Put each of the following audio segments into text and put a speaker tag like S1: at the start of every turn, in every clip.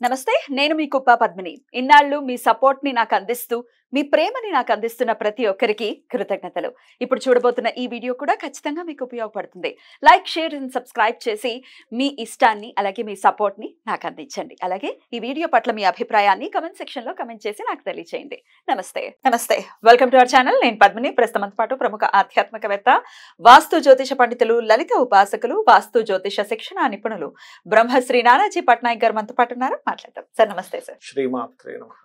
S1: నమస్తే, నేను మీ కుప్ప పద్మిని. ఇన్నాళ్ళు మీ సపోర్ట్ ని నాకు అందిస్తూ, మీ ప్రేమని నాకు అందిస్తున్న ప్రతి ఒక్కరికి కృతజ్ఞతలు. ఇప్పుడు చూడబోతున్న ఈ వీడియో కూడా ఖచ్చితంగా మీకు ఉపయోగపడుతుంది. లైక్, షేర్ అండ్ సబ్స్క్రైబ్ చేసి మీ ఇష్టాన్ని అలాగే మీ సపోర్ట్ ని నాకు అందించండి. అలాగే ఈ వీడియో పట్ల మీ అభిప్రాయాన్ని కమెంట్ సెక్షన్ లో కమెంట్ చేసి నాకు తెలియజేయండి. నమస్తే, వెల్కమ్ టు అవర్ ఛానల్. నేను పద్మిని. ప్రస్తుతం పాటు ప్రముఖ ఆధ్యాత్మికవేత్త, వాస్తు జ్యోతిష పండితులు, లలిత ఉపాసకులు, వాస్తు జ్యోతిష శిక్షణ నిపుణులు బ్రహ్మశ్రీ నానాజీ పట్నాయక్ గారు మనతో పాటు ఉన్నారు. మాట్లాడతాం సార్. నమస్తే సార్.
S2: శ్రీమాత్రే నమః.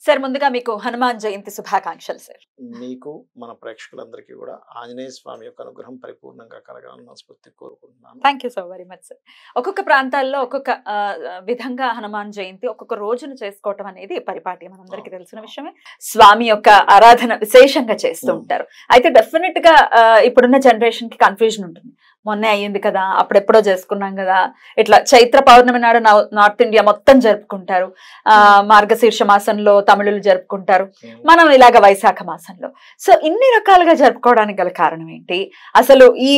S1: సార్, ముందుగా మీకు హనుమాన్ జయంతి శుభాకాంక్షలు సార్.
S2: మీకు మన ప్రేక్షకులందరికీ కూడా ఆంజనేయ స్వామి యొక్క అనుగ్రహం పరిపూర్ణంగా కలగాలని మనస్ఫూర్తిగా కోరుకుంటున్నాను.
S1: Thank you so very much sir. ఒక్కొక్క ప్రాంతాల్లో ఒక్కొక్క విధంగా హనుమాన్ జయంతి ఒక్కొక్క రోజును చేసుకోవటం అనేది పరిపాటి మనందరికీ తెలిసిన విషయమే. స్వామి యొక్క ఆరాధన విశేషంగా చేస్తూ ఉంటారు. అయితే డెఫినెట్ గా ఇప్పుడున్న జనరేషన్ కి కన్ఫ్యూజన్ ఉంటుంది. మొన్నే అయ్యింది కదా, అప్పుడెప్పుడో చేసుకున్నాం కదా, ఇట్లా చైత్ర పౌర్ణమి నాడు నార్త్ ఇండియా మొత్తం జరుపుకుంటారు, మార్గశీర్ష మాసంలో తమిళులు జరుపుకుంటారు, మనం ఇలాగ వైశాఖ మాసంలో. సో ఇన్ని రకాలుగా జరుపుకోవడానికి గల కారణం ఏంటి? అసలు ఈ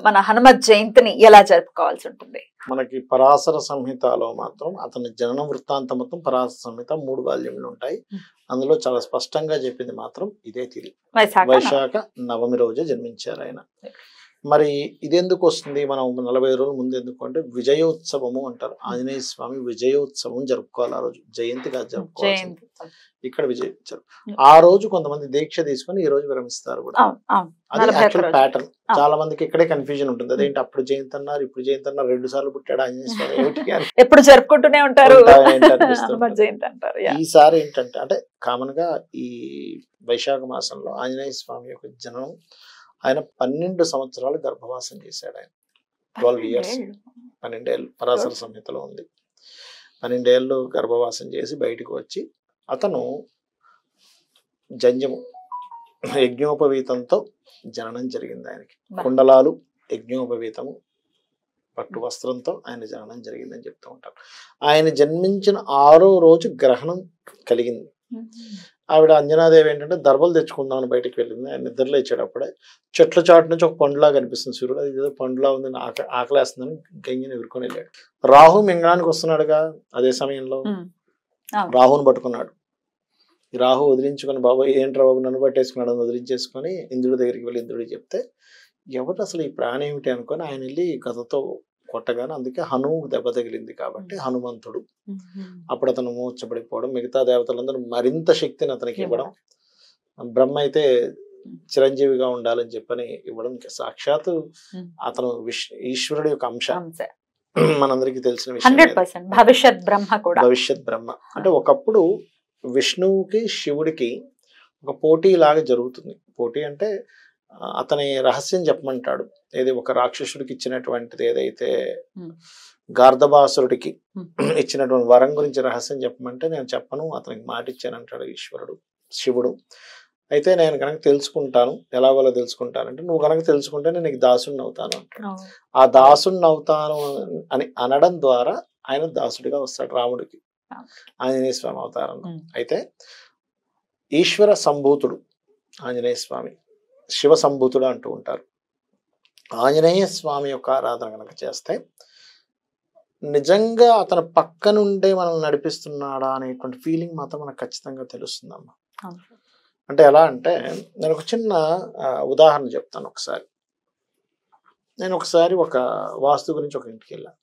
S1: మన హనుమత్ జయంతిని ఎలా జరుపుకోవాల్సి ఉంటుంది?
S2: మనకి పరాశర సంహితలో మాత్రం అతని జనన వృత్తాంతం మొత్తం పరాశర సంహిత 3 వాల్యూమ్లు ఉంటాయి. అందులో చాలా స్పష్టంగా చెప్పింది మాత్రం ఇదే తిరి వైశాఖ నవమి రోజే జన్మించారు ఆయన. మరి ఇదెందుకు వస్తుంది? మనం 40 రోజుల ముందు ఎందుకు అంటే విజయోత్సవము అంటారు. ఆంజనేయ స్వామి విజయోత్సవం జరుపుకోవాలి. ఆ రోజు జయంతిగా జరుపుకోవాలి. ఇక్కడ విజయోత్సవం ఆ రోజు కొంతమంది దీక్ష తీసుకొని ఈ రోజు విరమిస్తారు కూడా. అది యాక్చువల్ ప్యాటర్న్. చాలా మందికి ఇక్కడే కన్ఫ్యూజన్ ఉంటుంది. అదేంటి అప్పుడు జయంతి అన్నారు, ఇప్పుడు జయంతి అన్నారు, 2 సార్లు పుట్టాడు ఆంజనేయ స్వామి,
S1: ఎప్పుడు జరుపుకుంటూనే ఉంటారు.
S2: ఈసారి ఏంటంటే అంటే కామన్ గా ఈ వైశాఖ మాసంలో ఆంజనేయ స్వామి యొక్క జననం, ఆయన 12 సంవత్సరాలు గర్భవాసం చేశాడు. ఆయన 12 years, 12 ఏళ్ళు పరాశర సంహితలో ఉంది. 12 ఏళ్ళు గర్భవాసం చేసి బయటకు వచ్చి అతను జంజము యజ్ఞోపవీతంతో జననం జరిగింది. ఆయనకి కుండలాలు, యజ్ఞోపవీతము, పట్టు వస్త్రంతో ఆయన జననం జరిగిందని చెప్తూ ఉంటారు. ఆయన జన్మించిన 6వ రోజు గ్రహణం కలిగింది. ఆవిడ అంజనాదేవి ఏంటంటే దర్బలు తెచ్చుకుందామని బయటకు వెళ్ళింది. ఆయన నిద్రలో ఇచ్చేటప్పుడే చెట్ల చాటు నుంచి ఒక పండులా కనిపిస్తుంది. సూర్యుడు అది ఏదో పండులా ఉంది, ఆకలేస్తుందని గంగిని ఎదుర్కొని వెళ్ళాడు. రాహు మింగడానికి వస్తున్నాడుగా, అదే సమయంలో రాహుని పట్టుకున్నాడు. ఈ రాహు వదిలించుకొని, బాబు ఏంట్రా బాబు నన్ను పట్టేసుకున్నాడు అని వదిలించేసుకొని ఇంద్రుడి దగ్గరికి వెళ్ళి ఇంద్రుడికి చెప్తే, ఎవరు అసలు ఈ ప్రాణి ఏమిటి అనుకొని ఆయన వెళ్ళి గదతో కొట్టగానే, అందుకే హనుమకు దెబ్బ తగిలింది కాబట్టి హనుమంతుడు. అప్పుడు అతను మూర్చబడిపోవడం, మిగతా దేవతలందరూ మరింత శక్తిని అతనికి ఇవ్వడం, బ్రహ్మ అయితే చిరంజీవిగా ఉండాలని చెప్పని ఇవ్వడం, సాక్షాత్ అతను ఈశ్వరుడు యొక్క అంశ. మనందరికీ తెలిసిన విషయం.
S1: భవిష్యత్ బ్రహ్మ
S2: అంటే ఒకప్పుడు విష్ణువుకి శివుడికి ఒక పోటీ లాగా జరుగుతుంది. పోటీ అంటే అతని రహస్యం చెప్పమంటాడు. ఏది ఒక రాక్షసుడికి ఇచ్చినటువంటిది ఏదైతే గార్ధబాసురుడికి ఇచ్చినటువంటి వరం గురించి రహస్యం చెప్పమంటే నేను చెప్పను, అతనికి మాట ఇచ్చానంటాడు ఈశ్వరుడు శివుడు. అయితే నేను కనుక తెలుసుకుంటాను, ఎలాగోలా తెలుసుకుంటానంటే, నువ్వు కనుక తెలుసుకుంటే నేను నీకు దాసుడిని అవుతాను అంటాడు. ఆ దాసుడిని అవుతాను అని అనడం ద్వారా ఆయన దాసుడిగా వస్తాడు రాముడికి ఆంజనేయ స్వామి అవతారంలో. అయితే ఈశ్వర సంభూతుడు ఆంజనేయ స్వామి, శివ సంభూతుడు అంటూ ఉంటారు. ఆంజనేయ స్వామి యొక్క ఆరాధన కనుక చేస్తే నిజంగా అతను పక్క నుండే మనల్ని నడిపిస్తున్నాడా అనేటువంటి ఫీలింగ్ మాత్రం మనకు ఖచ్చితంగా తెలుస్తుందమ్మా. అంటే ఎలా అంటే, నేను ఒక చిన్న ఉదాహరణ చెప్తాను. నేను ఒకసారి ఒక వాస్తు గురించి ఒక ఇంటికి వెళ్ళాను.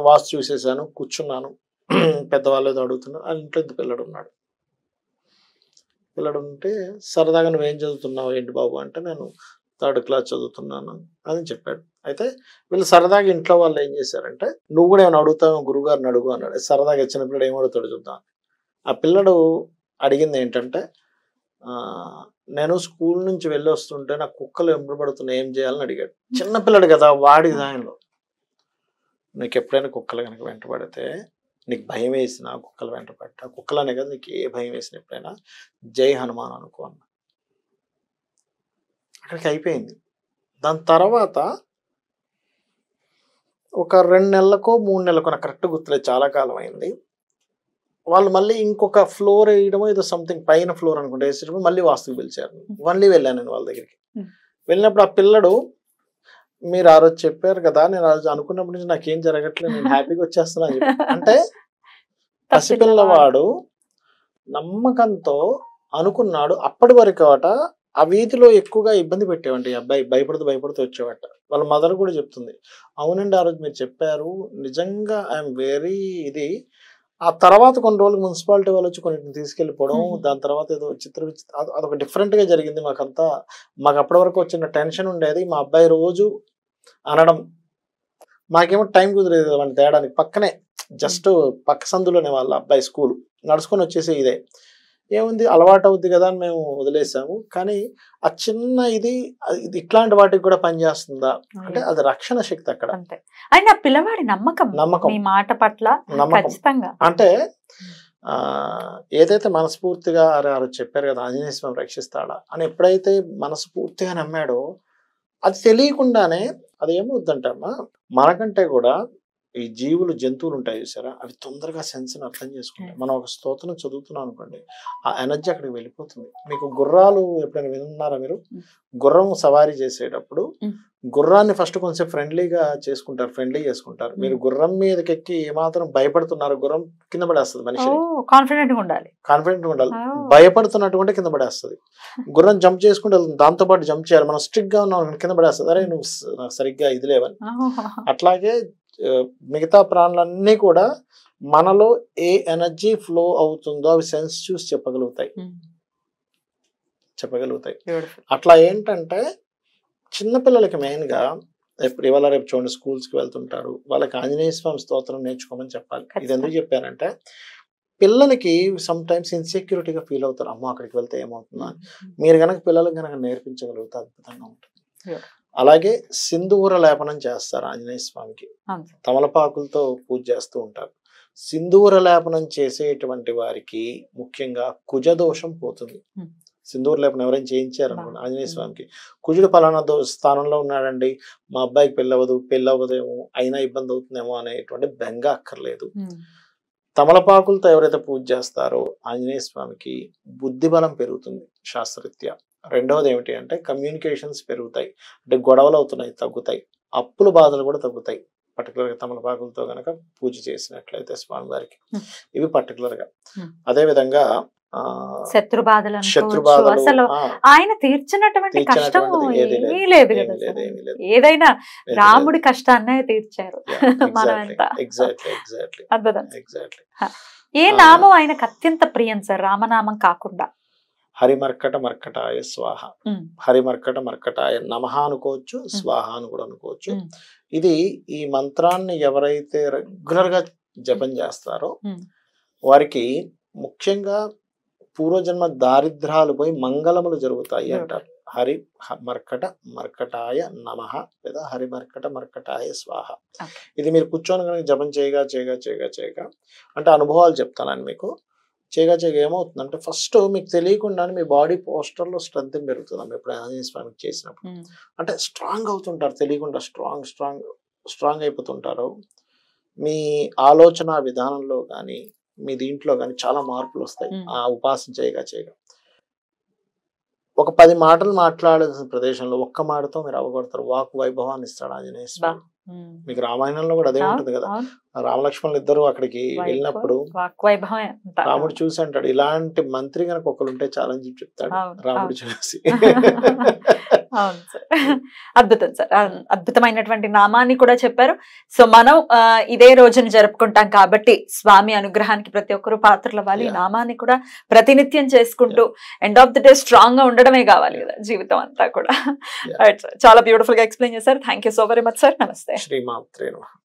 S2: వాస్తు చూసేసాను, కూర్చున్నాను. పెద్దవాళ్ళు ఏదో అడుగుతున్నారు. ఆ ఇంట్లో ఇంత పిల్లడు ఉన్నాడు. పిల్లడు ఉంటే సరదాగా నువ్వేం చదువుతున్నావు ఏంటి బాబు అంటే, నేను 3rd class చదువుతున్నాను అని చెప్పాడు. అయితే వీళ్ళు సరదాగా ఇంట్లో వాళ్ళు ఏం చేశారంటే, నువ్వు కూడా ఏమైనా అడుగుతావు గురువుగారిని అడుగు అన్నాడు. సరదాగా చిన్న పిల్లడు ఏం అడుగుతాడు చూద్దాం. ఆ పిల్లడు అడిగింది ఏంటంటే, నేను స్కూల్ నుంచి వెళ్ళి వస్తుంటే నా కుక్కలు వెంబడబడుతున్నాయి, ఏం చేయాలని అడిగాడు. చిన్నపిల్లడు కదా, వాడి దానిలో నీకు ఎప్పుడైనా కుక్కలు కనుక వెంటబడితే నీకు భయం వేసిన కుక్కలు వెంటబడ్డా, కుక్కలనే కదా నీకు ఏ భయం వేసిన ఎప్పుడైనా జై హనుమాన్ అనుకో అన్న. అక్కడికి అయిపోయింది. దాని తర్వాత ఒక 2 నెలలకో 3 నెలలకో, నాకు కరెక్ట్ గుర్తులేదు, చాలా కాలం అయింది, వాళ్ళు మళ్ళీ ఇంకొక ఫ్లోర్ వేయడమో ఏదో సంథింగ్, పైన ఫ్లోర్ అనుకుంటే వేసేటప్పుడు మళ్ళీ వాస్తుకు పిలిచారు. మళ్ళీ వెళ్ళాను నేను వాళ్ళ దగ్గరికి. వెళ్ళినప్పుడు ఆ పిల్లడు మీరు ఆ రోజు చెప్పారు కదా, నేను ఆ రోజు అనుకున్నప్పటి నుంచి నాకేం జరగట్లేదు, నేను హ్యాపీగా వచ్చేస్తున్నా అని చెప్పి. అంటే పసిపిల్లవాడు నమ్మకంతో అనుకున్నాడు. అప్పటి వరకు అట ఆ వీధిలో ఎక్కువగా ఇబ్బంది పెట్టేవండి ఈ అబ్బాయి, భయపడుతూ వచ్చేవాట. వాళ్ళ మదర్ కూడా చెప్తుంది, అవునండి ఆ రోజు మీరు చెప్పారు, నిజంగా ఐఎమ్ వెరీ ఇది. ఆ తర్వాత కొన్ని రోజులు మున్సిపాలిటీ వాళ్ళు వచ్చి కొన్నిటిని తీసుకెళ్ళిపోవడం, దాని తర్వాత ఏదో అదొక డిఫరెంట్ గా జరిగింది. మాకు అప్పటి వరకు వచ్చిన టెన్షన్ ఉండేది, మా అబ్బాయి రోజు అనడం, మాకేమో టైం కుదిరేది వాళ్ళని తేడానికి. పక్కనే జస్ట్ పక్క సందులోనే వాళ్ళ అబ్బాయి స్కూల్, నడుచుకొని వచ్చేసి ఇదే ఏముంది అలవాటు అవుద్ది కదా అని మేము వదిలేసాము. కానీ ఆ చిన్న ఇది ఇట్లాంటి వాటికి కూడా పనిచేస్తుందా అంటే అది రక్షణ శక్తి అక్కడ.
S1: అండ్ ఆ పిల్లవాడి నమ్మకం మీ మాట పట్ల ఖచ్చితంగా.
S2: అంటే ఏదైతే మనస్ఫూర్తిగా చెప్పారు కదా ఆంజనేయ స్వామి రక్షిస్తాడా అని, ఎప్పుడైతే మనస్ఫూర్తిగా నమ్మాడో అది తెలియకుండానే అది ఏమవుద్దంటే అమ్మా, మనకంటే కూడా ఈ జీవులు జంతువులు ఉంటాయి చూసారా, అవి తొందరగా సెన్స్ని అర్థం చేసుకుంటాయి. మనం ఒక స్తోత్రం చదువుతున్నాం అనుకోండి, ఆ ఎనర్జీ అక్కడికి వెళ్ళిపోతుంది. మీకు గుర్రాలు ఎప్పుడైనా విన్నారా మీరు? గుర్రం సవారీ చేసేటప్పుడు గుర్రాన్ని ఫస్ట్ కొంచెం ఫ్రెండ్లీ చేసుకుంటారు. మీరు గుర్రం మీదకి ఎక్కి ఏమాత్రం భయపడుతున్నారు, గుర్రం కింద పడేస్తుంది. మనిషి కాన్ఫిడెంట్ ఉండాలి, భయపడుతున్నటువంటి కింద పడేస్తుంది. గుర్రం జంప్ చేసుకుంటే దాంతో పాటు జంప్ చేయాలి, మనం స్ట్రిక్ట్ గా ఉన్నాం కింద పడేస్తుంది, అరే నువ్వు సరిగ్గా ఇది లేవని. అట్లాగే మిగతా ప్రాణులన్నీ కూడా మనలో ఏ ఎనర్జీ ఫ్లో అవుతుందో అవి సెన్స్ చూసి చెప్పగలుగుతాయి. అట్లా ఏంటంటే చిన్నపిల్లలకి మెయిన్ గా ఇవాళ రేపు చూడండి స్కూల్స్ కి వెళ్తుంటారు, వాళ్ళకి ఆంజనేయ స్వామి స్తోత్రం నేర్చుకోమని చెప్పాలి. ఇది ఎందుకు చెప్పానంటే పిల్లలకి సమ్ టైమ్స్ ఇన్సెక్యూరిటీగా ఫీల్ అవుతారు, అమ్మో అక్కడికి వెళ్తే ఏమవుతుందా. మీరు కనుక పిల్లలకు కనుక నేర్పించగలిగితే అద్భుతంగా ఉంటుంది. అలాగే సింధూర లేపనం చేస్తారు ఆంజనేయ స్వామికి, తమలపాకులతో పూజ చేస్తూ ఉంటారు. సింధూర లేపనం చేసేటువంటి వారికి ముఖ్యంగా కుజదోషం పోతుంది. సింధూర లేపనం ఎవరైనా చేయించారనుకోండి ఆంజనేయ స్వామికి, కుజుడు ఫలానా స్థానంలో ఉన్నాడండి, మా అబ్బాయికి పెళ్ళి అవ్వదేమో, అయినా ఇబ్బంది అవుతుందేమో అనేటువంటి బెంగ అక్కర్లేదు. తమలపాకులతో ఎవరైతే పూజ చేస్తారో ఆంజనేయ స్వామికి బుద్ధి బలం పెరుగుతుంది శాస్త్రరీత్యా. రెండవది ఏమిటి అంటే కమ్యూనికేషన్స్ పెరుగుతాయి, అంటే గొడవలు అవుతున్నాయి తగ్గుతాయి, అప్పుల బాధలు కూడా తగ్గుతాయి పర్టికులర్గా తమలపాకులతో గనక పూజ చేసినట్లయితే స్వామివారికి. ఇవి పర్టికులర్గా. అదే విధంగా
S1: శత్రుబాధలు అసలు ఆయన తీర్చినటువంటి కష్టం ఏమీ లేదు కదా, ఏదైనా రాముడి కష్టాన్నే తీర్చారు. అద్భుతం. ఏ నామం ఆయనకు అత్యంత ప్రియం సార్ రామనామం కాకుండా?
S2: హరిమర్కట మర్కటాయ స్వాహ, హరిమర్కట మర్కటాయ నమః అనుకోవచ్చు, స్వాహ అని కూడా అనుకోవచ్చు. ఇది ఈ మంత్రాన్ని ఎవరైతే రెగ్యులర్ గా జపం చేస్తారో వారికి ముఖ్యంగా పూర్వజన్మ దారిద్రాలు పోయి మంగళములు జరుగుతాయి అంటారు. హరి మర్కట మర్కటాయ నమః లేదా హరి మర్కట మర్కటాయ స్వాహ. ఇది మీరు కూర్చొని కనుక జపం చేయగా అంటే అనుభవాలు చెప్తానని మీకు. చేయగా ఏమవుతుందంటే ఫస్ట్ మీకు తెలియకుండానే మీ బాడీ పోస్టర్లో స్ట్రెంత్ పెరుగుతుంది. ఎప్పుడైనా ఆంజనేయ స్వామికి చేసినప్పుడు అంటే స్ట్రాంగ్ అవుతుంటారు, తెలియకుండా స్ట్రాంగ్ అయిపోతుంటారు. మీ ఆలోచన విధానంలో కానీ మీ దీంట్లో కానీ చాలా మార్పులు వస్తాయి ఆ ఉపాసన చేయగా. ఒక 10 మాటలు మాట్లాడాల్సిన ప్రదేశంలో ఒక్క మాటతో మీరు అవగొడతారు. వాక్ వైభవాన్ని ఇస్తాడు ఆంజనేయ స్వామి. మీకు రామాయణంలో కూడా అదే ఉంటుంది కదా, రామలక్ష్మణులు ఇద్దరు అక్కడికి వెళ్ళినప్పుడు రాముడు చూసి అంటాడు, ఇలాంటి మంత్రి కనుక ఒకరు ఉంటే చాలని చెప్తాడు రాముడు చూసి.
S1: అవును సార్, అద్భుతం సార్. అద్భుతమైనటువంటి నామాన్ని కూడా చెప్పారు. సో మనం ఇదే రోజుని జరుపుకుంటాం కాబట్టి స్వామి అనుగ్రహానికి ప్రతి ఒక్కరు పాత్రలు అవ్వాలి. నామాన్ని కూడా ప్రతినిత్యం చేసుకుంటూ end of the day strong గా ఉండడమే కావాలి కదా జీవితం అంతా కూడా. చాలా బ్యూటిఫుల్ గా ఎక్స్ప్లెయిన్ చేశారు. Thank you so very much sir. నమస్తే.
S2: శ్రీమాత్రే నమః.